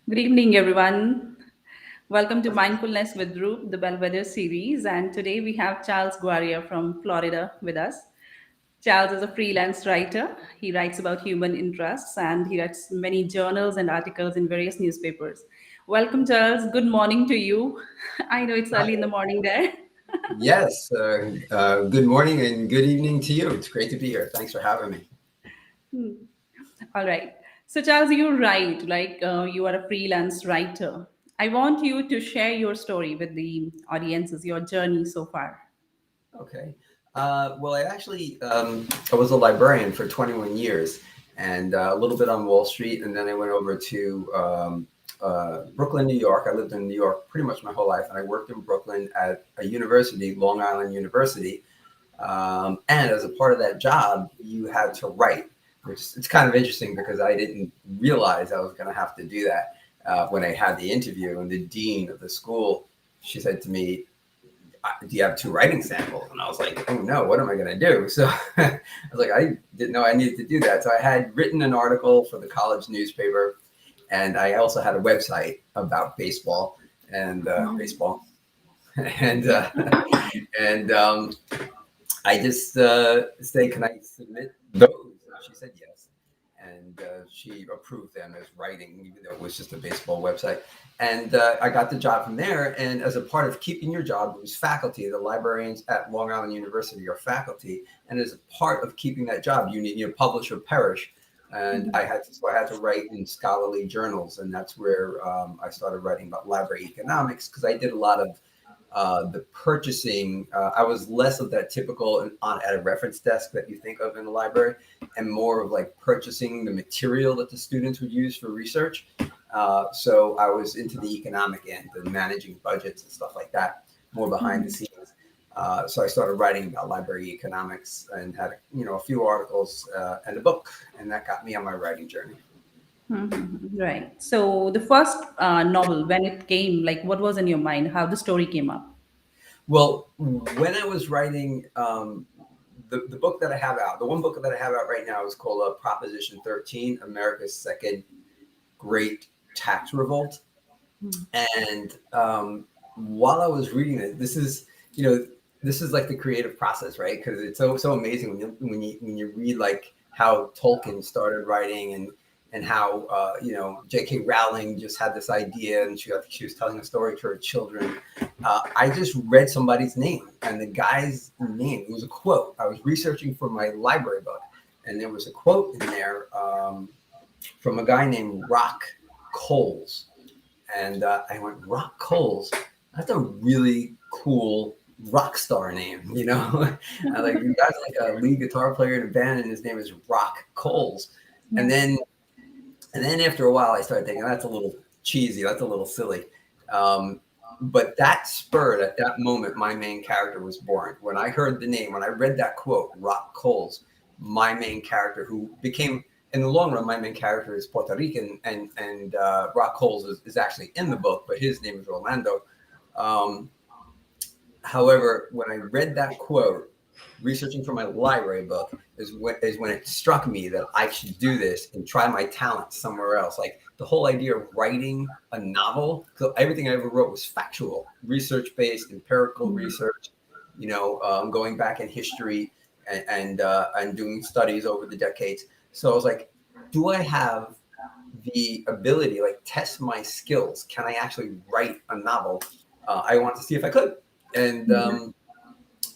Good evening, everyone. Welcome to Mindfulness with ROOP, the Bellwether series. And today we have Charles Guarria from Florida with us. Charles is a freelance writer. He writes about human interests and he writes many journals and articles in various newspapers. Welcome, Charles. Good morning to you. I know it's Hi. early in the morning there. Yes, good morning and good evening to you. It's great to be here. Thanks for having me. All right. So, Charles, you write you are a freelance writer. I want you to share your story with the audiences, your journey so far. Okay. Well, I was a librarian for 21 years and a little bit on Wall Street. And then I went over to Brooklyn, New York. I lived in New York pretty much my whole life. And I worked in Brooklyn at a university, Long Island University. And as a part of that job, you had to write, which it's kind of interesting because I didn't realize I was going to have to do that when I had the interview. And the dean of the school, she said to me, do you have two writing samples? And I was like, oh no, what am I going to do? So I was like, I didn't know I needed to do that. So I had written an article for the college newspaper, and I also had a website about baseball and and and I just said, can I submit those? And she said yes. And she approved them as writing, even though it was just a baseball website. And I got the job from there. And as a part of keeping your job, it was faculty. The librarians at Long Island University are faculty. And as a part of keeping that job, you need publish or perish. And I had to write in scholarly journals. And that's where I started writing about library economics, because I did a lot of the purchasing. I was less of that typical at a reference desk that you think of in a library, and more of like purchasing the material that the students would use for research. So I was into the economic end and managing budgets and stuff like that, more behind the scenes. So I started writing about library economics and had a few articles and a book, and that got me on my writing journey. Mhm. Right. So, the first novel, when it came, like what was in your mind? How the story came up? Well, when I was writing the book that I have out, the one book that I have out right now is called Proposition 13, America's Second Great Tax Revolt. And while I was reading it, this is like the creative process, right? Because it's so amazing when you read like how Tolkien started writing, and how J.K. Rowling just had this idea, and she was telling a story to her children. I just read somebody's name, and the guy's name, it was a quote. I was researching for my library book, and there was a quote in there from a guy named Rock Coles. And I went, Rock Coles? That's a really cool rock star name. I like, the guy's like a lead guitar player in a band, and his name is Rock Coles. And then after a while, I started thinking, that's a little cheesy, that's a little silly. But that spurred, at that moment, my main character was born. When I heard the name, when I read that quote, Rock Coles, my main character, who became, in the long run, my main character is Puerto Rican, and Rock Coles is actually in the book, but his name is Rolando. Um, However, when I read that quote, researching for my library book, is when it struck me that I should do this and try my talent somewhere else. Like the whole idea of writing a novel, so everything I ever wrote was factual, research-based, empirical research, going back in history and doing studies over the decades. So I was like, do I have the ability, like test my skills? Can I actually write a novel? I want to see if I could. And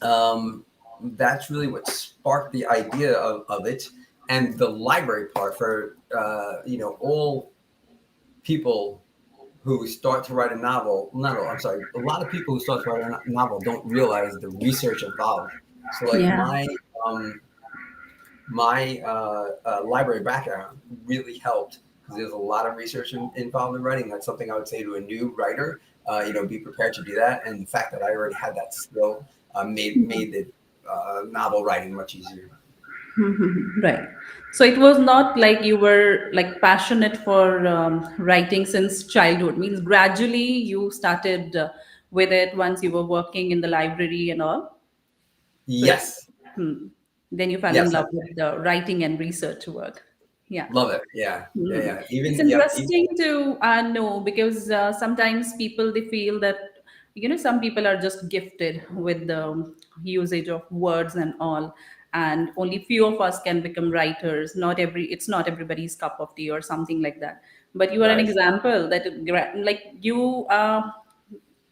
um, that's really what sparked the idea of it, and the library part for all people who start to write a novel. No, I'm sorry. A lot of people who start to write a novel don't realize the research involved. So, like Yeah. my library background really helped, because there's a lot of research involved in writing. That's something I would say to a new writer. Be prepared to do that, and the fact that I already had that skill made the novel writing much easier. Right. So it was not like you were like passionate for writing since childhood. Means gradually you started with it once you were working in the library and all. So it's Yes, hmm. Then you fell in yes, love with the writing and research work. Yeah. Love it. Yeah. Yeah. Mhm. Yeah. It's Even, yep. interesting to know because sometimes people they feel that some people are just gifted with the usage of words and all, and only few of us can become writers. It's not everybody's cup of tea or something like that. But you are an Right. example that like you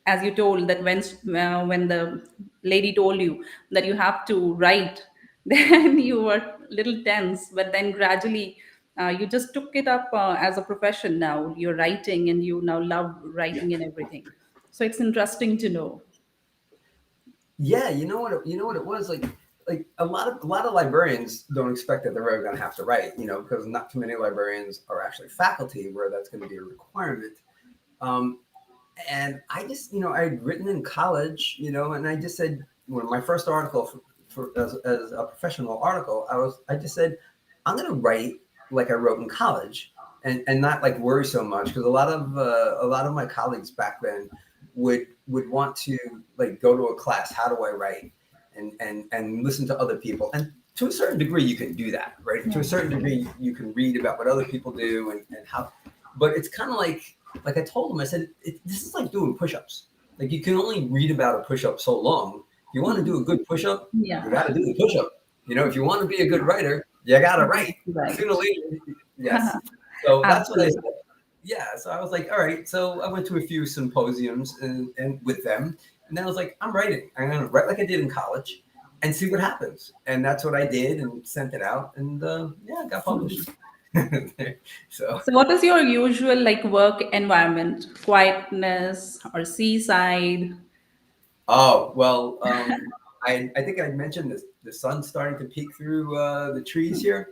as you told that when the lady told you that you have to write, then you were little tense, but then gradually you just took it up as a profession. Now you're writing and you now love writing and everything, so it's interesting to know. Yeah, you know what it was like a lot of librarians don't expect that they're ever going to have to write, because not too many librarians are actually faculty where that's going to be a requirement. Um, and I just, I'd written in college, and I just said, when my first article as a professional article, I just said, I'm going to write like I wrote in college, and not like worry so much, because a lot of my colleagues back then would want to like go to a class. How do I write? And listen to other people. And to a certain degree, you can do that, right? To Yeah. a certain degree, you can read about what other people do and how. But it's kind of like I told them, I said, this is like doing push-ups. Like you can only read about a push-up so long. If you want to Hmm. do a good push-up, you Yeah. got to do the push-up. If you want to be a good writer, you got to write. Sooner or Right. later, yes. So that's what I said. Absolutely. Yeah. So I was like, all right. So I went to a few symposiums and with them, and then I was like, I'm writing. I'm gonna write like I did in college, and see what happens. And that's what I did, and sent it out, and yeah, it got Hmm. published. So. So what is your usual like work environment? Quietness or seaside? Oh well, I think I mentioned this. The sun's starting to peek through the trees here.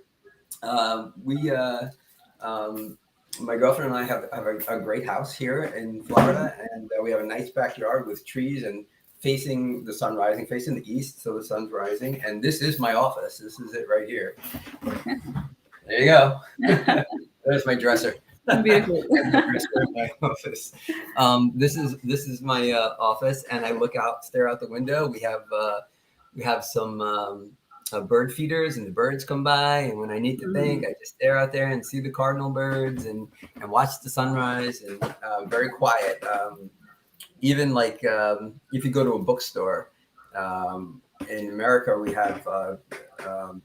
We um, my girlfriend and I have a great house here in Florida, and we have a nice backyard with trees and facing the sun rising, facing the east, so the sun's rising. And this is my office. This is it right here. There you go. There's my dresser. Beautiful. There's my dresser in my office. This is my office, and I look out, stare out the window. We have some bird feeders, and the birds come by. And when I need to think, Mhm. I just stare out there and see the cardinal birds and watch the sunrise. And very quiet. Even like if you go to a bookstore. In America, we have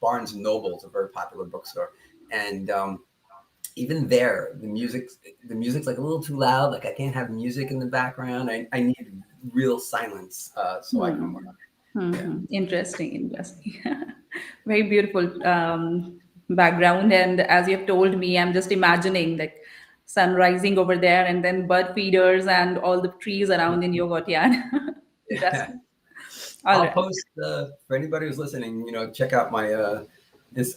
Barnes and Noble. It's a very popular bookstore, and even there, the music's like a little too loud. Like I can't have music in the background. I need real silence so I can Hmm. work. Yeah. Hmm. Interesting, interesting. Very beautiful background. And as you've told me, I'm just imagining like sun rising over there and then bird feeders and all the trees around in your courtyard. Yeah. Interesting. All I'll right. post for anybody who's listening. Check out my.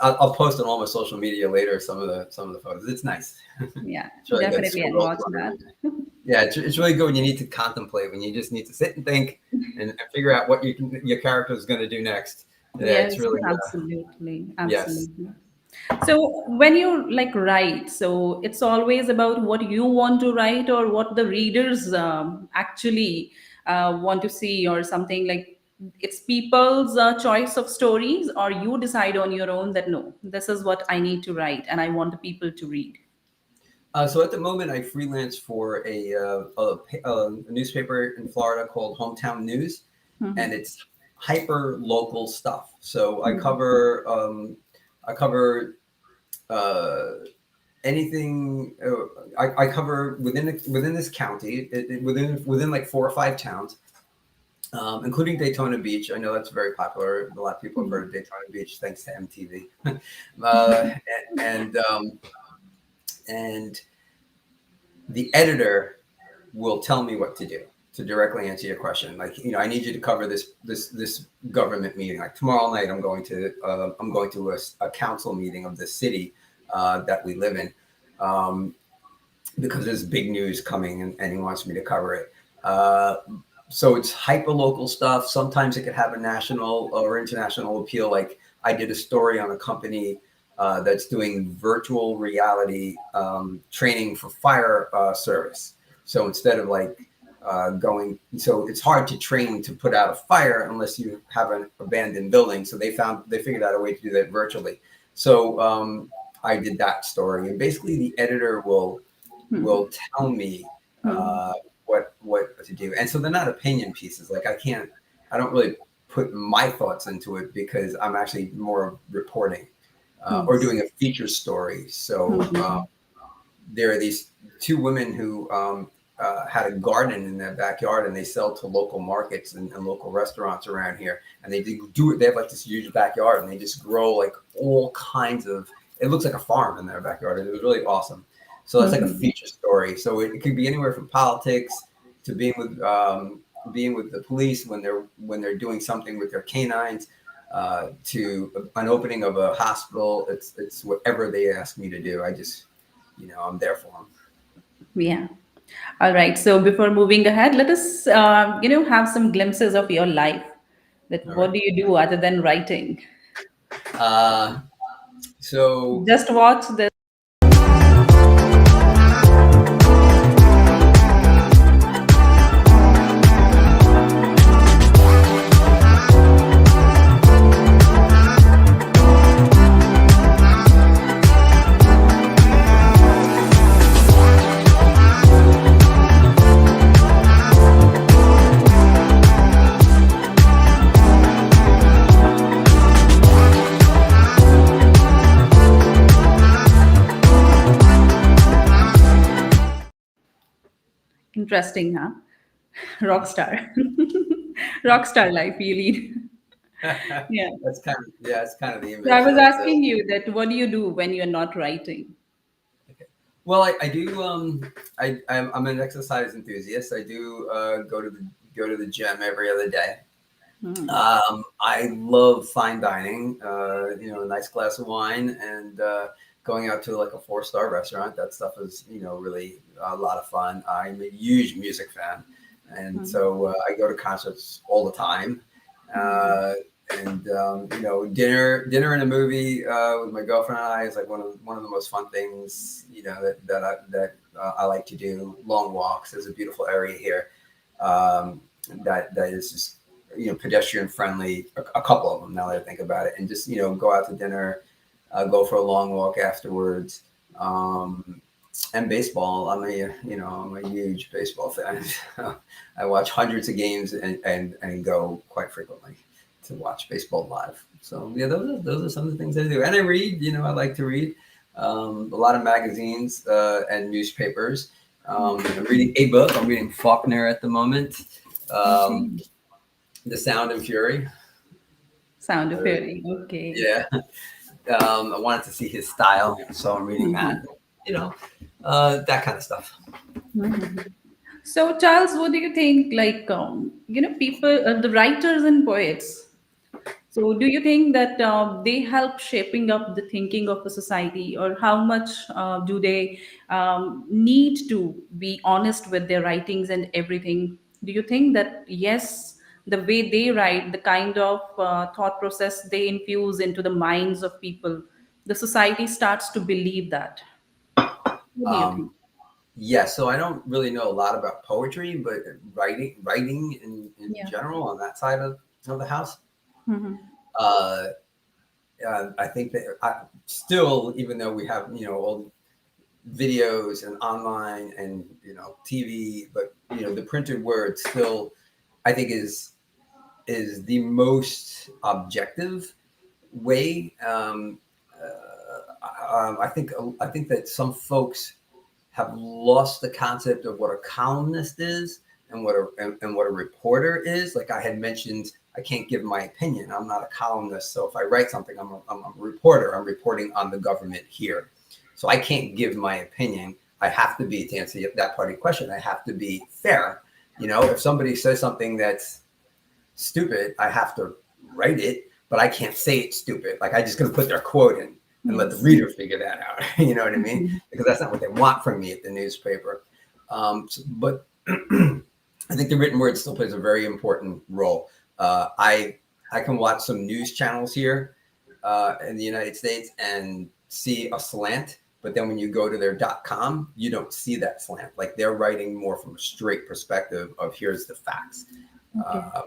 I'll post on all my social media later some of the photos. It's nice. Yeah, It's really good. definitely. I'll Squirrels watch that. running. Yeah, it's really good when you need to contemplate, when you just need to sit and think and figure out what your character is going to do next. Yeah, it's Yes, really absolutely. yes. Absolutely. So when you like write, so it's always about what you want to write or what the readers actually want to see or something like it's people's choice of stories, or you decide on your own that no, this is what I need to write and I want the people to read. So at the moment, I freelance for a newspaper in Florida called Hometown News, and Mhm. it's hyper local stuff. So I Mhm. cover uh, anything. I cover within this county, within like 4 or 5 towns, including Daytona Beach. I know that's very popular. A lot of people have heard of Daytona Beach thanks to MTV. uh, and and the editor will tell me what to do, to directly answer your question. Like, I need you to cover this government meeting. Like tomorrow night, I'm going to a council meeting of the city that we live in, because there's big news coming, and he wants me to cover it. So it's hyper local stuff. Sometimes it could have a national or international appeal. Like I did a story on a company that's doing virtual reality training for fire service. So instead of like so it's hard to train to put out a fire unless you have an abandoned building. So they figured out a way to do that virtually. So I did that story, and basically the editor will tell me Hmm. what to do. And so they're not opinion pieces. Like I don't really put my thoughts into it because I'm actually more reporting Hmm. or doing a feature story. So Hmm. there are these two women who had a garden in their backyard, and they sell to local markets and local restaurants around here. And they do it. They have like this huge backyard, and they just grow like all kinds of. It looks like a farm in their backyard, and it was really awesome. So that's like a Hmm. feature story. So it could be anywhere from politics to being with the police when they're doing something with their canines, to an opening of a hospital. It's whatever they ask me to do. I just I'm there for them. Yeah. All right. So before moving ahead, let us, have some glimpses of your life. That All what right. do you do other than writing? Uh, so Just watch this. Interesting, huh? Rockstar. Rockstar life you lead. Yeah. that's kind of the So I image was that. asking you that what do you do when you're not writing? Okay. Well, I do. I'm an exercise enthusiast. I do go to the gym every other day. Hmm. I love fine dining. A nice glass of wine and going out to like a 4-star restaurant. That stuff is really a lot of fun. I'm a huge music fan, and Hmm. so I go to concerts all the time. Hmm. Uh, and dinner and a movie with my girlfriend and I is like one of the most fun things that I like to do. Long walks. There's a beautiful area here that is just pedestrian friendly. A couple of them now that I think about it, and just go out to dinner, go for a long walk afterwards. And baseball, I'm a huge baseball fan. I watch hundreds of games and go quite frequently to watch baseball live. So yeah, those are some of the things I do. And I read. I like to read a lot of magazines and newspapers. I'm reading a book. I'm reading Faulkner at the moment. Okay. Um, the Sound and Fury. Sound of Uh, Fury. Okay. yeah. I wanted to see his style, so I'm reading that. Mhm. You know, that kind of stuff. Mhm. So, Charles, what do you think? Like, people, the writers and poets. So, do you think that they help shaping up the thinking of the society, or how much do they need to be honest with their writings and everything? Do you think that yes, the way they write, the kind of thought process they infuse into the minds of people, the society starts to believe that? What do you think? Um, yeah, so I don't really know a lot about poetry, but writing in Yeah. general on that side of the house. Hmm. Uh, I think that still, even though we have all videos and online and TV, but the printed word still I think is the most objective way. I think that some folks have lost the concept of what a columnist is and what a reporter is. Like I had mentioned, I can't give my opinion. I'm not a columnist, so if I write something, I'm a reporter. I'm reporting on the government here, so I can't give my opinion. I have to be, to answer that part of your question, I have to be fair. If somebody says something that's stupid, I have to write it, but I can't say it's stupid. Like I just gonna put their quote in and let the Yes. reader figure that out. You know what I mean? Mhm. Because that's not what they want from me at the newspaper. But I think the written word still plays a very important role. I can watch some news channels here in the United States and see a slant, but then when you go to their .com, you don't see that slant. Like they're writing more from a straight perspective of here's the facts. Okay. Uh,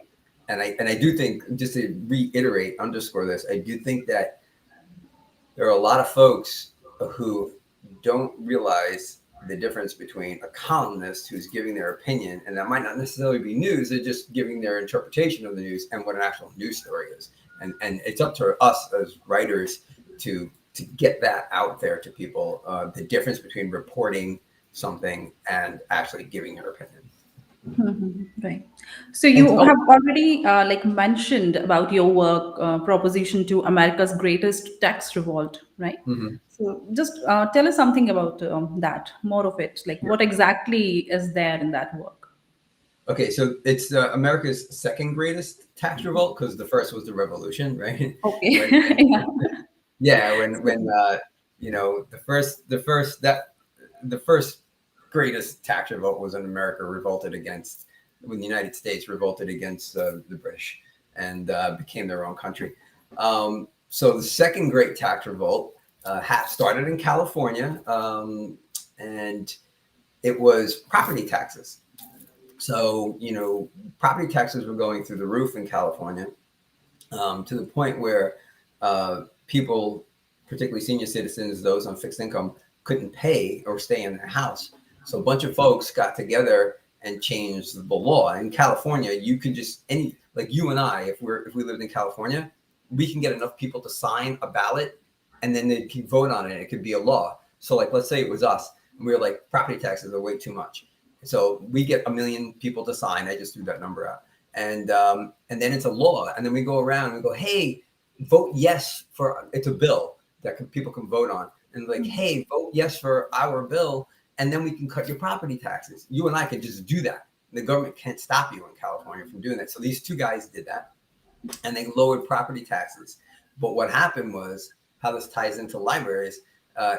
and I do think, just to reiterate, underscore this, I do think that there are a lot of folks who don't realize the difference between a columnist who's giving their opinion, and that might not necessarily be news, they're just giving their interpretation of the news, and what an actual news story is. And it's up to us as writers to get that out there to people, the difference between reporting something and actually giving your opinion. Right. So And you oh, have already like mentioned about your work, proposition to America's greatest tax revolt, right? mhm. So just tell us something about that, more of it. Like Sure. what exactly is there in that work? Okay, so it's America's second greatest tax revolt, because the first was the revolution, right? Okay. when Yeah. Yeah, when So, the first greatest tax revolt was when America revolted against when the United States revolted against the British and became their own country. So the second great tax revolt started in California, and it was property taxes. So property taxes were going through the roof in California, to the point where people, particularly senior citizens, those on fixed income, couldn't pay or stay in their house. So a bunch of folks got together and changed the law. In California, you could just like you and I, if we lived in California, we can get enough people to sign a ballot, and then they can vote on it. It could be a law. So like, let's say it was us, and we were like, property taxes are way too much. So we get 1 million people to sign. I just threw that number out, and then it's a law, and then we go around and we go, hey, vote yes for it's a bill that people can vote on, and like, hey, vote yes for our bill, and then we can cut your property taxes. You and I can just do that. The government can't stop you in California from doing that. So these two guys did that, and they lowered property taxes. But what happened was, how this ties into libraries,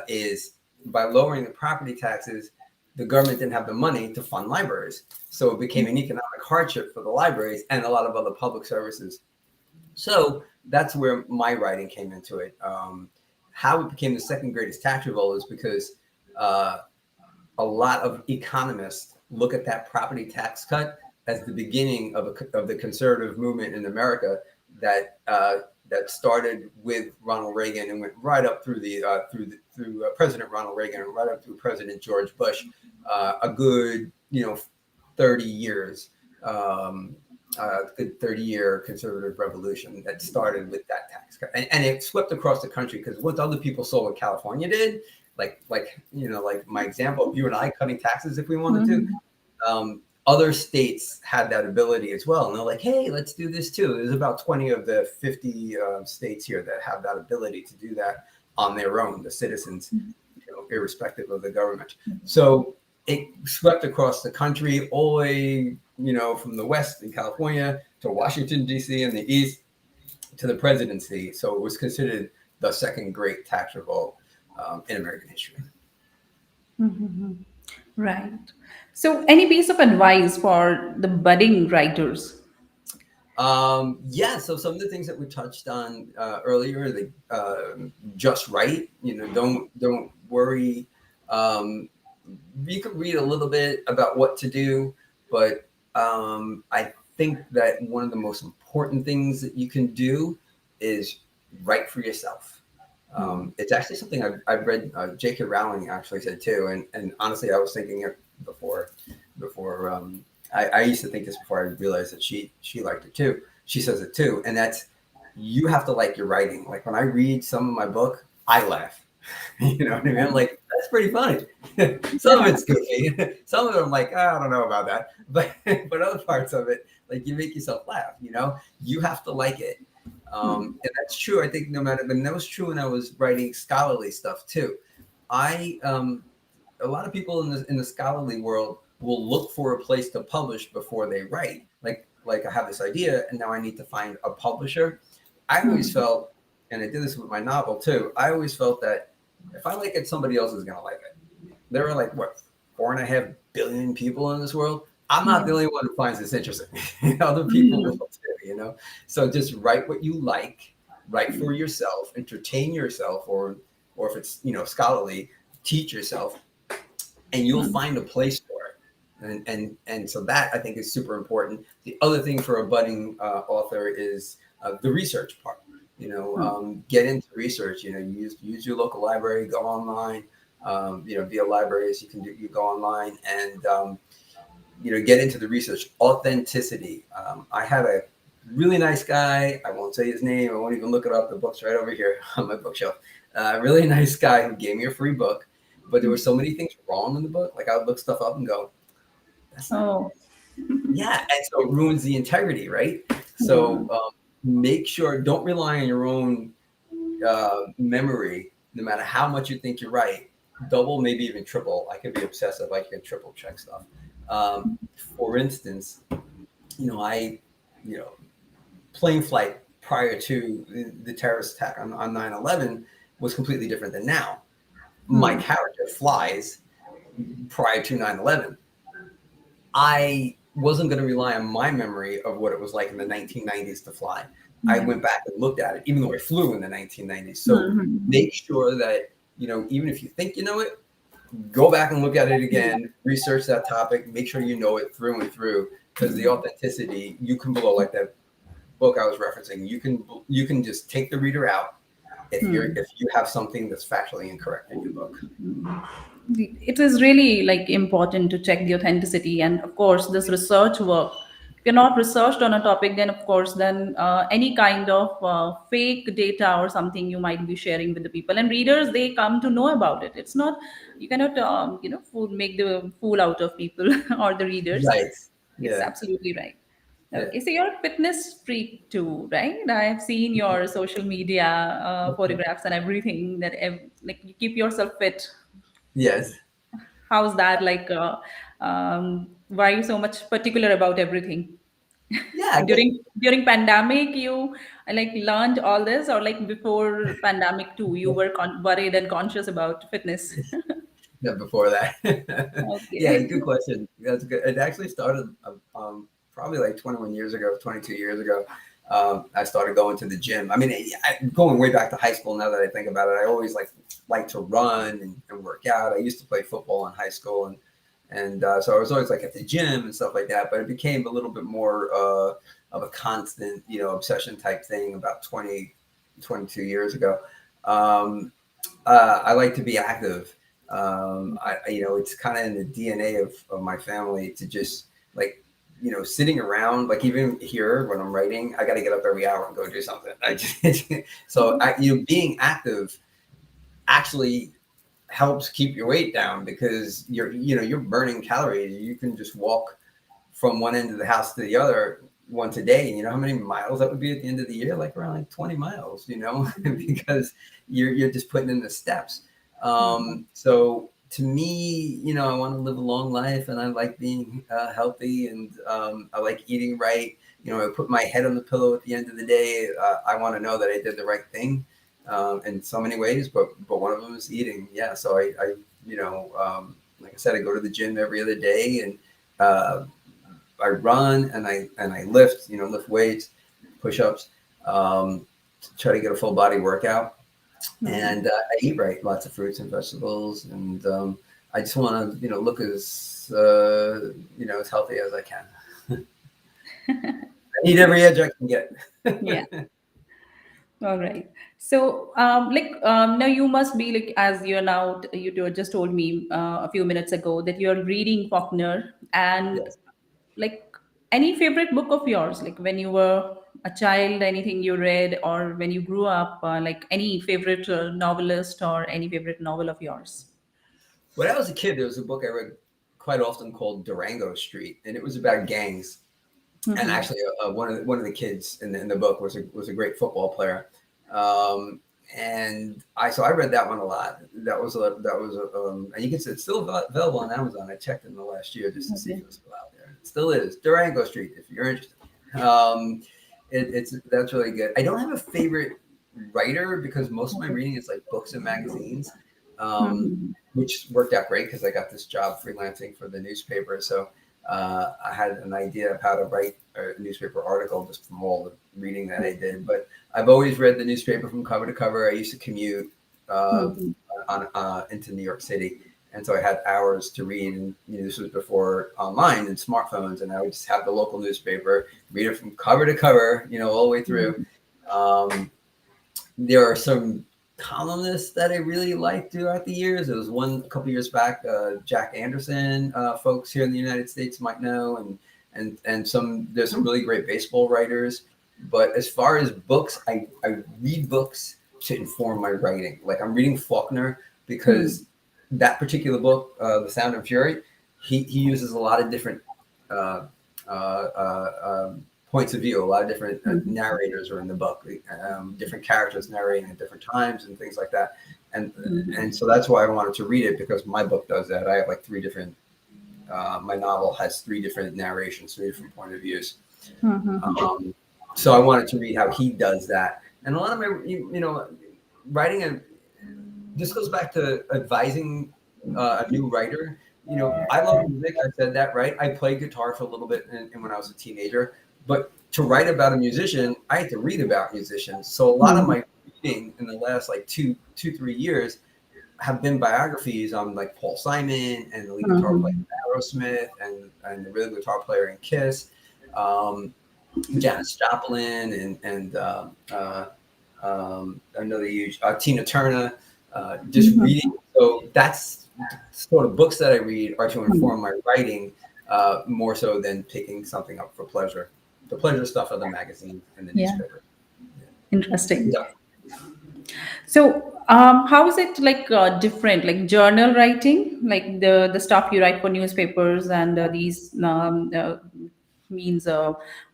is by lowering the property taxes, the government didn't have the money to fund libraries. So it became an economic hardship for the libraries and a lot of other public services. So that's where my writing came into it. How it became the second greatest tax revolt is because a lot of economists look at that property tax cut as the beginning of the conservative movement in America that started with Ronald Reagan and went right up through President Ronald Reagan and right up through President George Bush, a good 30 years, good 30-year conservative revolution that started with that tax cut, and it swept across the country, because what other people saw what California did, like my example of you and I cutting taxes if we wanted to. Other states had that ability as well, and they're like, hey, let's do this too. There's about 20 of the 50 states here that have that ability to do that on their own, the citizens, irrespective of the government. So it swept across the country, all the way, from the west in California to Washington, D.C. in the east to the presidency. So it was considered the second great tax revolt in American history. right. So any piece of advice for the budding writers? Yeah, so some of the things that we touched on earlier, just write. Don't worry. You can read a little bit about what to do, but I think that one of the most important things that you can do is write for yourself. It's actually something I've read. J.K. Rowling actually said too, and honestly, I was thinking it before. I used to think this before I realized that she liked it too. She says it too, and that's, you have to like your writing. Like when I read some of my book, I laugh. You know what I mean? I'm like, that's pretty funny. Some of it's goofy. Some of it I'm like, I don't know about that. But other parts of it, like, you make yourself laugh. You have to like it. And that's true. I think and that was true when I was writing scholarly stuff too. A lot of people in the scholarly world will look for a place to publish before they write. Like I have this idea and now I need to find a publisher. I always felt, and I did this with my novel too, I always felt that if I like it, somebody else is going to like it. There are like, what, 4.5 billion people in this world? I'm not the only one who finds this interesting. Other people will too, So just write what you like, write for yourself, entertain yourself, or if it's, scholarly, teach yourself, and you'll find a place for it. And so that, I think, is super important. The other thing for a budding author is the research part. Get into research. Use your local library, go online. Be a librarian. You go online and get into the research. Authenticity. I had a really nice guy. I won't say his name. I won't even look it up. The book's right over here on my bookshelf. Really nice guy who gave me a free book, but there were so many things wrong in the book. Like I would look stuff up and go, "That's not." Oh. Yeah, and so it ruins the integrity, right? Yeah. So make sure, don't rely on your own memory, no matter how much you think you're right. Double, maybe even triple. I could be obsessive. I can triple check stuff. For instance, I, plane flight prior to the terrorist attack on 9/11 was completely different than now. My character flies prior to 9/11. I wasn't going to rely on my memory of what it was like in the 1990s to fly. I went back and looked at it, even though I flew in the 1990s. So make sure that, even if you think you know it, go back and look at it again, research that topic, make sure you know it through and through, because the authenticity, you can blow, like that book I was referencing, you can just take the reader out if you have something that's factually incorrect in your book. It is really like important to check the authenticity, and of course this research work, if you're not researched on a topic, then of course then any kind of fake data or something you might be sharing with the people and readers, they come to know about it. It's not, you cannot make the fool out of people or the readers. Right. It's Yeah. absolutely right. Yeah. Okay, so you're a fitness freak too, right? I've seen your social media photographs and everything that like you keep yourself fit. Yes. How's that? Like, why are you so much particular about everything? Yeah. I guess, During pandemic, you like learned all this, or like before pandemic too, you were worried and conscious about fitness. yeah, before that. Yeah, Okay. good question. That's good. It actually started probably like 21 years ago, 22 years ago. I started going to the gym. I mean, going way back to high school. Now that I think about it, I always like to run and work out. I used to play football in high school, and so I was always like at the gym and stuff like that. But it became a little bit more of a constant, obsession type thing about 22 years ago. I like to be active. It's kind of in the DNA of my family to just like, sitting around, like even here when I'm writing, I got to get up every hour and go do something. Being active actually helps keep your weight down because you're burning calories. You can just walk from one end of the house to the other once a day. And you know how many miles that would be at the end of the year? Like around like 20 miles, because you're just putting in the steps. So to me, I want to live a long life and I like being healthy and I like eating right. I put my head on the pillow at the end of the day. I want to know that I did the right thing in so many ways, but one of them is eating. Yeah. So I like I said, I go to the gym every other day and I run and I lift, lift weights, push-ups, try to get a full body workout. And I eat right, lots of fruits and vegetables, and I just want to, look as as healthy as I can. I need every edge I can get. Yeah. All right. So, now you must be like, as you're now, just told me a few minutes ago that you're reading Faulkner, and Yes. like any favorite book of yours, like when you were a child, anything you read, or when you grew up, like any favorite novelist or any favorite novel of yours. When I was a kid, there was a book I read quite often called Durango Street, and it was about gangs. And Mm-hmm. actually, one of the kids in the book was a great football player. Um, and I read that one a lot. And you can see it's still available on Amazon. I checked in the last year just to see if Okay. it was still out there. It still is. Durango Street, if you're interested. Um, that's really good. I don't have a favorite writer because most of my Okay. reading is like books and magazines, Mm-hmm. which worked out great because I got this job freelancing for the newspaper. So I had an idea of how to write a newspaper article just from all the reading that I did. But I've always read the newspaper from cover to cover. I used to commute uh, Mm-hmm. into New York City. And so I had hours to read. And this was before online and smartphones. And I would just have the local newspaper, read it from cover to cover, all the way through. Um, there are some columnists that I really liked throughout the years. There was one a couple years back, Jack Anderson, folks here in the United States might know, and some there's some really great baseball writers. But as far as books, I read books to inform my writing. Like I'm reading Faulkner Hmm. because that particular book, The Sound and Fury, he uses a lot of different uh, points of view. A lot of different Hmm. narrators are in the book, different characters narrating at different times and things like that. And Hmm. and so that's why I wanted to read it because my book does that. I have like three different. My novel has three different narrations, three different point of views. Hmm. Um, so I wanted to read how he does that. And a lot of my, writing a this goes back to advising a new writer. I love music. I said that, right? I played guitar for a little bit when I was a teenager, but to write about a musician, I had to read about musicians. So a lot of Hmm. my reading in the last like 3 years have been biographies on like Paul Simon and the lead guitar player Hmm. in Aerosmith and the rhythm guitar player in Kiss, um, Janis Joplin and another huge Tina Turner. Just reading. Hmm. So that's sort of books that I read are to Hmm. inform my writing more so than picking something up for pleasure. The pleasure stuff are the magazines and the Yeah, newspaper. interesting. Yeah. So, how is it like different, like journal writing, like the stuff you write for newspapers and these means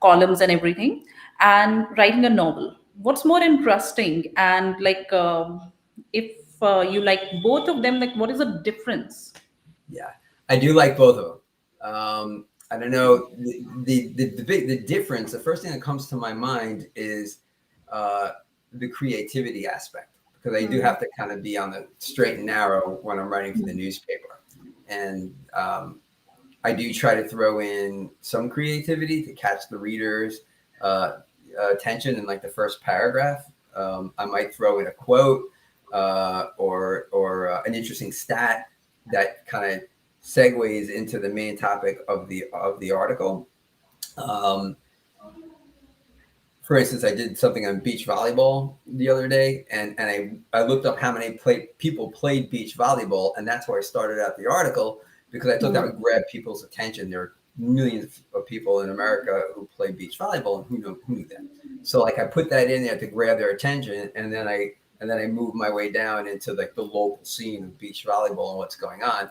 columns and everything, and writing a novel? What's more interesting? And like, if you like both of them, like, what is the difference? Yeah, I do like both of them. I don't know the difference. The first thing that comes to my mind is uh, the creativity aspect because I do Hmm. have to kind of be on the straight and narrow when I'm writing for the newspaper, and I do try to throw in some creativity to catch the reader's uh, attention in like the first paragraph. I might throw in a quote or an interesting stat that kind of segues into the main topic of the article. Um, for instance, I did something on beach volleyball the other day, and I looked up how many people played beach volleyball, and that's where I started out the article because I thought that Hmm. would grab people's attention. There are millions of people in America who play beach volleyball, and who knew that. So like I put that in there to grab their attention, and then I moved my way down into like the local scene of beach volleyball and what's going on.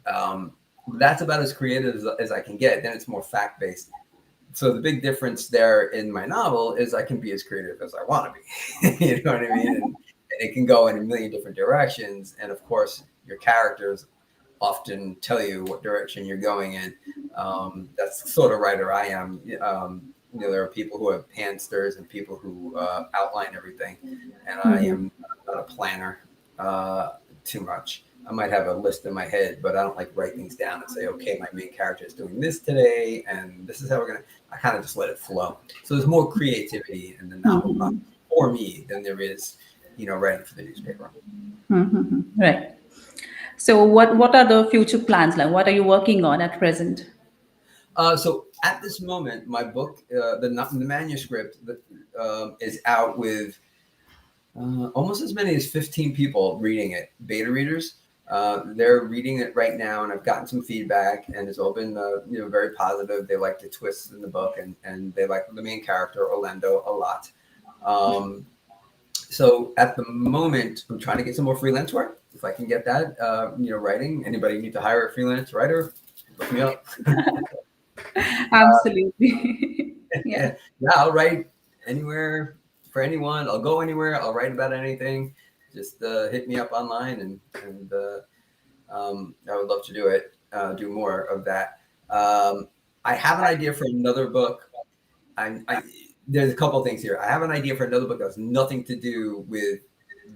Um, that's about as creative as I can get. Then it's more fact based. So the big difference there in my novel is I can be as creative as I want to be. You know what I mean? And it can go in a million different directions. And of course, your characters often tell you what direction you're going in. That's the sort of writer I am. There are people who have handsters and people who outline everything, and I Hmm. am not a planner too much. I might have a list in my head, but I don't like write things down and say, okay, my main character is doing this today, and this is how we're gonna. I kind of just let it flow. So there's more creativity in the novel process Hmm. for me than there is, writing for the newspaper. Hmm. Right. So, what are the future plans? Like, what are you working on at present? So at this moment, my book, the manuscript that is out with almost as many as 15 people reading it, beta readers. They're reading it right now, and I've gotten some feedback, and it's all been very positive. They like the twists in the book, and they like the main character Orlando a lot. Um, so at the moment, I'm trying to get some more freelance work. If I can get that, writing. Anybody need to hire a freelance writer? Look me up. Absolutely. Yeah. Yeah, I'll write anywhere for anyone. I'll go anywhere. I'll write about anything. Just hit me up online, and I would love to do it. Do more of that. I have an idea for another book. I there's a couple of things here. I have an idea for another book that has nothing to do with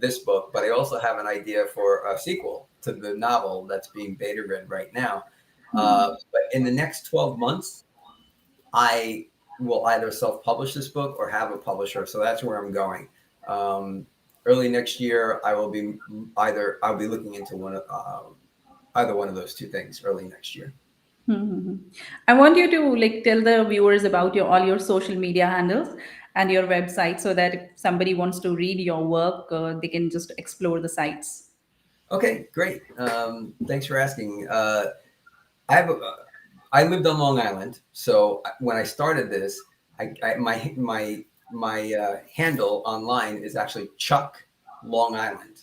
this book, but I also have an idea for a sequel to the novel that's being beta read right now. But in the next 12 months, I will either self-publish this book or have a publisher. So that's where I'm going. Um, Early next year, I'll be looking into either one of those two things early next year. Mhm. I want you to like tell the viewers about your all your social media handles and your website, so that if somebody wants to read your work, they can just explore the sites. Okay, great. Thanks for asking. I have I lived on Long Island, so when I started this, my handle online is actually Chuck Long Island.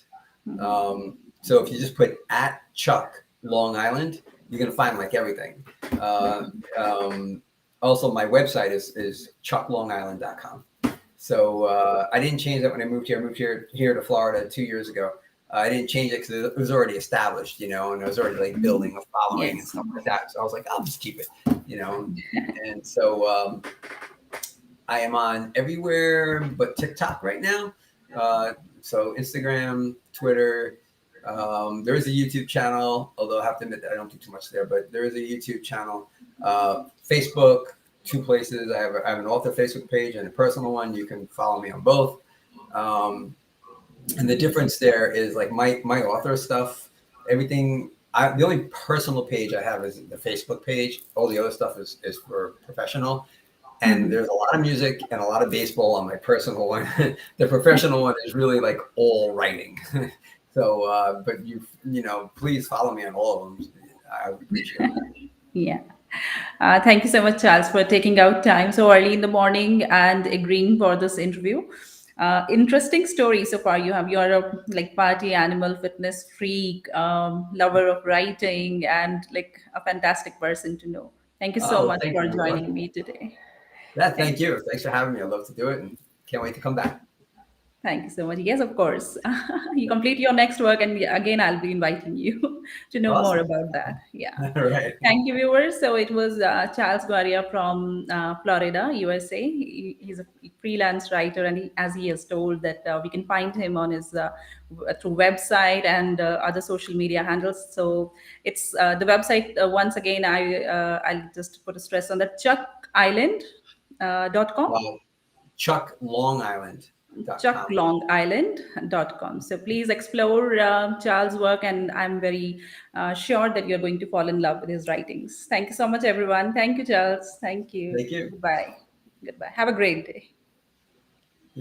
So if you just put at Chuck Long Island, you're gonna find like everything. Uh, um, Also, my website is chucklongisland.com. So I didn't change that when I moved here. I moved here to Florida 2 years ago. I didn't change it because it was already established, and I was already like building a following and Yes. stuff like that. So I was like, I'll just keep it. And so I am on everywhere but TikTok right now. So Instagram, Twitter. There is a YouTube channel, although I have to admit that I don't do too much there. But there is a YouTube channel. Facebook, two places. I have an author Facebook page and a personal one. You can follow me on both. And the difference there is like my author stuff, everything. The only personal page I have is the Facebook page. All the other stuff is for professional. And there's a lot of music and a lot of baseball on my personal one. The professional one is really like all writing. So, but please follow me on all of them. I would appreciate it. Yeah. Thank you so much, Charles, for taking out time so early in the morning and agreeing for this interview. Interesting story so far. You're a like party animal, fitness freak, lover of writing, and like a fantastic person to know. Thank you so Oh, much thank for you. You're joining welcome. me today. Yeah, Thank thank you. Thanks for having me. I'd love to do it and can't wait to come back. Thank you so much. Yes, of course. You complete your next work, and again, I'll be inviting you to know more Awesome. about that. Yeah. All right. Thank you, viewers. So it was Charles Guarria from Florida, USA. He's a freelance writer, and as he has told that we can find him on his through website and other social media handles. So it's the website. Once again, I'll just put a stress on that. ChuckIsland.com. Well, chucklongisland.com. chucklongisland.com. So please explore Charles' work, and I'm very sure that you're going to fall in love with his writings. Thank you so much, everyone. Thank you, Charles. Thank you. Thank you. Goodbye. Goodbye. Have a great day.